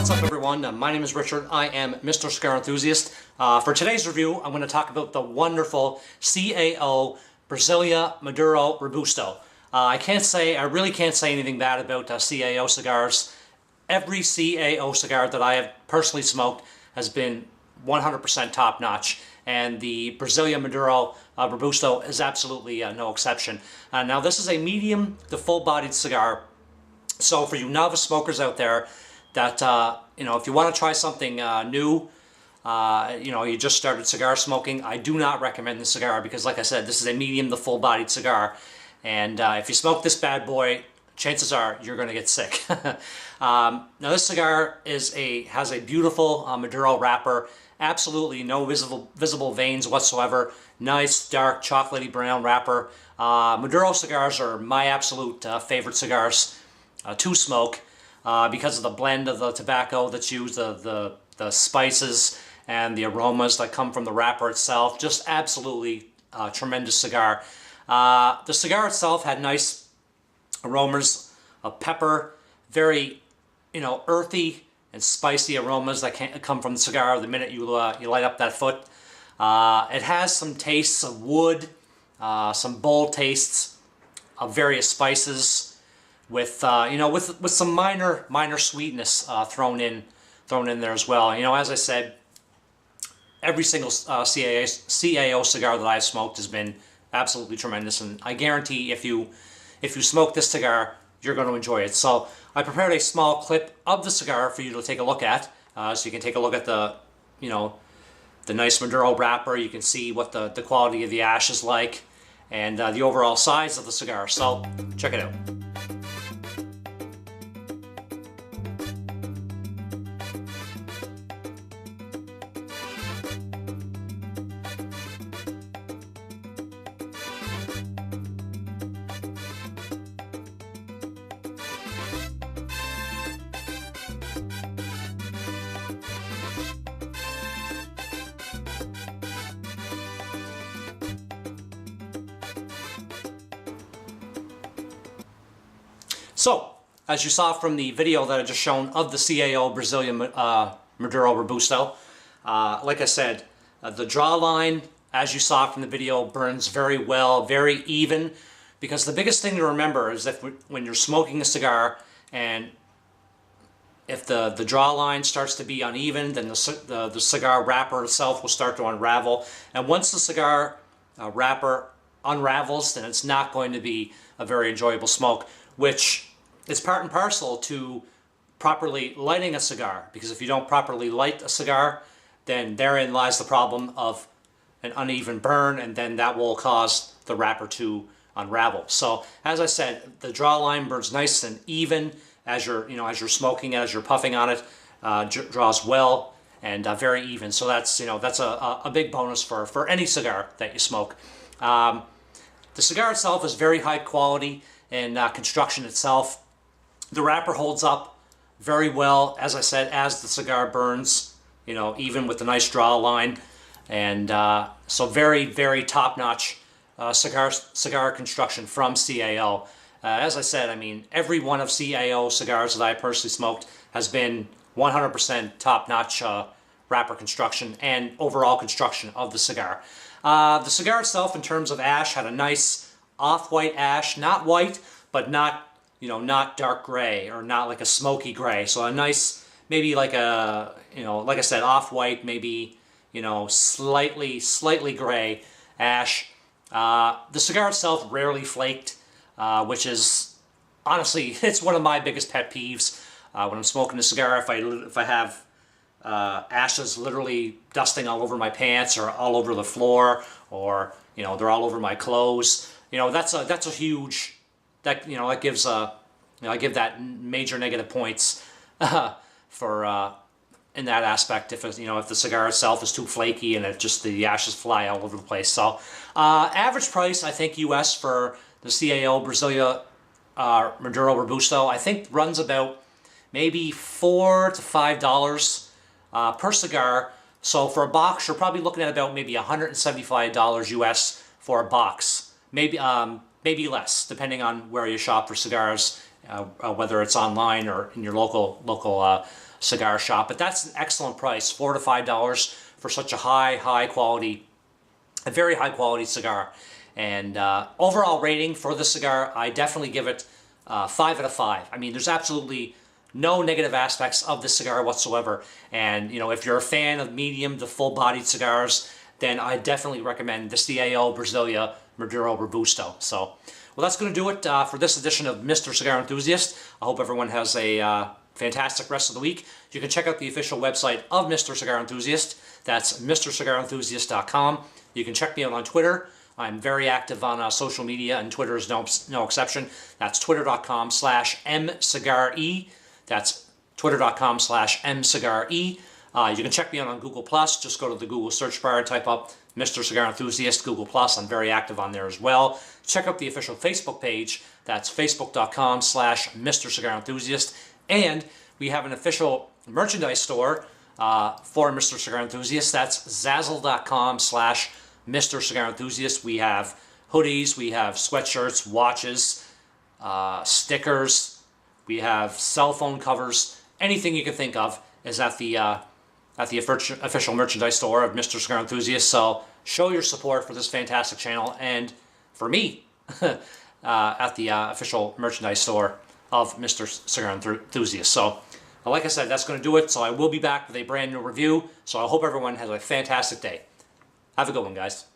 What's up everyone, my name is Richard, I am Mr. Cigar Enthusiast. For today's review, I'm going to talk about the wonderful CAO Brazilia Maduro Robusto. I really can't say anything bad about CAO cigars. Every CAO cigar that I have personally smoked has been 100% top notch, and the Brazilia Maduro Robusto is absolutely no exception. Now this is a medium to full-bodied cigar, so for you novice smokers out there that, if you want to try something new, you just started cigar smoking, I do not recommend this cigar because, like I said, this is a medium to full-bodied cigar. And if you smoke this bad boy, chances are you're going to get sick. Now this cigar has a beautiful Maduro wrapper, absolutely no visible veins whatsoever, nice dark chocolatey brown wrapper. Maduro cigars are my absolute favorite cigars to smoke. Because of the blend of the tobacco that's used, the spices and the aromas that come from the wrapper itself. Just absolutely tremendous cigar. The cigar itself had nice aromas of pepper, very earthy and spicy aromas that come from the cigar the minute you light up that foot. It has some tastes of wood, some bold tastes of various spices, with some minor sweetness thrown in there as well. As I said, every single CAO cigar that I've smoked has been absolutely tremendous, and I guarantee if you smoke this cigar, you're going to enjoy it. So I prepared a small clip of the cigar for you to take a look at, so you can take a look at the nice Maduro wrapper. You can see what the quality of the ash is like, and the overall size of the cigar. So check it out. So, as you saw from the video that I just shown of the CAO Brazilia Maduro Robusto, like I said, the draw line, as you saw from the video, burns very well, very even, because the biggest thing to remember is that when you're smoking a cigar, and if the draw line starts to be uneven, then the cigar wrapper itself will start to unravel, and once the cigar wrapper unravels, then it's not going to be a very enjoyable smoke, which is part and parcel to properly lighting a cigar, because if you don't properly light a cigar, then therein lies the problem of an uneven burn, and then that will cause the wrapper to unravel. So as I said, the draw line burns nice and even as you're smoking, as you're puffing on it, draws well and very even. So that's a big bonus for any cigar that you smoke. The cigar itself is very high quality in construction itself. The wrapper holds up very well, as I said, as the cigar burns, even with the nice draw line. And so very, very top-notch cigar construction from CAO. As I said, every one of CAO cigars that I personally smoked has been 100% top-notch wrapper construction and overall construction of the cigar. The cigar itself, in terms of ash, had a nice off-white ash, not white, but not dark gray, or not like a smoky gray. So a nice, maybe like a, like I said, off-white, maybe, slightly gray ash. The cigar itself rarely flaked, which is, honestly, it's one of my biggest pet peeves. When I'm smoking a cigar, if I have ashes literally dusting all over my pants, or all over the floor, or, they're all over my clothes, that's a huge, that gives I give that major negative points for in that aspect, if the cigar itself is too flaky and the ashes fly all over the place. So average price, I think, US for the CAO Brazilia Maduro Robusto, I think runs about maybe $4 to $5 per cigar. So for a box, you're probably looking at about maybe $175 US for a box. Maybe less, depending on where you shop for cigars, whether it's online or in your local cigar shop. But that's an excellent price, $4 to $5 for such a high quality, a very high quality cigar. And overall rating for the cigar, I definitely give it 5 out of 5. I mean, there's absolutely no negative aspects of the cigar whatsoever. And, you know, if you're a fan of medium to full-bodied cigars, then I definitely recommend the CAO Brazilia Maduro Robusto. So, well, that's going to do it for this edition of Mr. Cigar Enthusiast. I hope everyone has a fantastic rest of the week. You can check out the official website of Mr. Cigar Enthusiast. That's MrCigarEnthusiast.com. You can check me out on Twitter. I'm very active on social media, and Twitter is no exception. That's twitter.com/mcigare. That's twitter.com/mcigare. You can check me out on Google+. Just go to the Google search bar and type up Mr. Cigar Enthusiast, Google+. I'm very active on there as well. Check out the official Facebook page. That's facebook.com/MrCigarEnthusiast. And we have an official merchandise store for Mr. Cigar Enthusiast. That's Zazzle.com/Mr. Cigar Enthusiast. We have hoodies, we have sweatshirts, watches, stickers, we have cell phone covers. Anything you can think of is at the official merchandise store of Mr. Cigar Enthusiast. So show your support for this fantastic channel and for me at the official merchandise store of Mr. Cigar Enthusiast. So, like I said, that's going to do it. So I will be back with a brand new review. So I hope everyone has a fantastic day. Have a good one, guys.